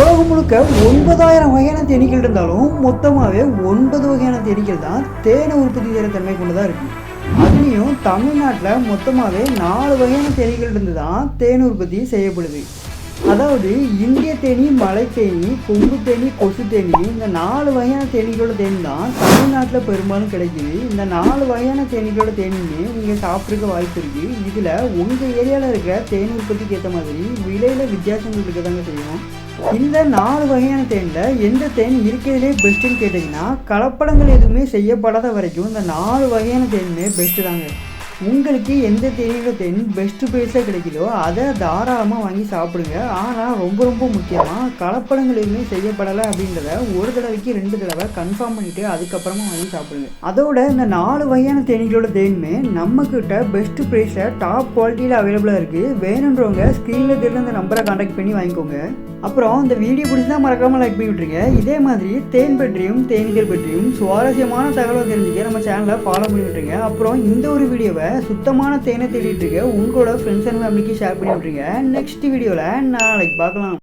உலகம் முழுக்க 9000 வகையான தேனீக்கள் இருந்தாலும் மொத்தமாகவே 9 வகையான தேனீக்கள் தான் தேனை உற்பத்தி செய்கிற தன்மை கொண்டதாக இருக்குது. அதுலேயும் தமிழ்நாட்டில் மொத்தமாகவே 4 வகையான தேனீக்கள் இருந்து தான் தேன் உற்பத்தி செய்யப்படுது. அதாவது இந்திய தேனி, மலை தேனி, கொம்பு தேனி, கொசு தேனி, இந்த 4 வகையான தேனீக்களோட தேன் தான் தமிழ்நாட்டில் பெரும்பாலும் கிடைக்குது. இந்த 4 வகையான தேனீக்களோட தேனியுமே நீங்கள் சாப்பிட்றதுக்கு வாய்ப்பு இருக்குது. இதில் உங்கள் ஏரியாவில் இருக்க தேன் உற்பத்திக்கு ஏற்ற மாதிரி விலையில் வித்தியாசங்கள் இருக்க தாங்க செய்யும். இந்த 4 வகையான தேனில் எந்த தேன் இருக்கிறதுலே பெஸ்ட்டுன்னு கேட்டிங்கன்னா, கலப்படங்கள் எதுவுமே செய்யப்படாத வரைக்கும் இந்த 4 வகையான தேனுமே பெஸ்ட்டு தாங்க. உங்களுக்கு எந்த தேனீரோட தேன் பெஸ்ட்டு ப்ரைஸில் கிடைக்குதோ அதை தாராளமாக வாங்கி சாப்பிடுங்க. ஆனால் ரொம்ப முக்கியமாக கலப்படங்கள் எதுவுமே செய்யப்படலை அப்படின்றத ஒரு தடவைக்கு 2 தடவை கன்ஃபார்ம் பண்ணிவிட்டு அதுக்கப்புறமா வாங்கி சாப்பிடுங்க. அதோட இந்த 4 வகையான தேனீகளோட தேனுமே நம்மக்கிட்ட பெஸ்ட்டு ப்ரைஸில் டாப் குவாலிட்டியில் அவைலபிளாக இருக்குது. வேணுன்றவங்க ஸ்க்ரீனில் தெரிஞ்ச இந்த நம்பரை கான்டாக்ட் பண்ணி வாங்கிக்கோங்க. அப்புறம் இந்த வீடியோ பிடிச்சா மறக்காமல் லைக் பண்ணி விட்டுருங்க. இதே மாதிரி தேன் பற்றியும் தேனீக்கள் பற்றியும் சுவாரஸ்யமான தகவலை தெரிஞ்சுக்க நம்ம சேனலை ஃபாலோ பண்ணி விட்டுருங்க. அப்புறம் இந்த ஒரு வீடியோவை சுத்தமான தேனை தேடிட்டு இருக்க உங்களோட ஃப்ரெண்ட்ஸ் அண்ட் ஃபேமிலிக்கு ஷேர் பண்ணி விட்டுருங்க. நெக்ஸ்ட் வீடியோவில் நாளைக்கு பார்க்கலாம்.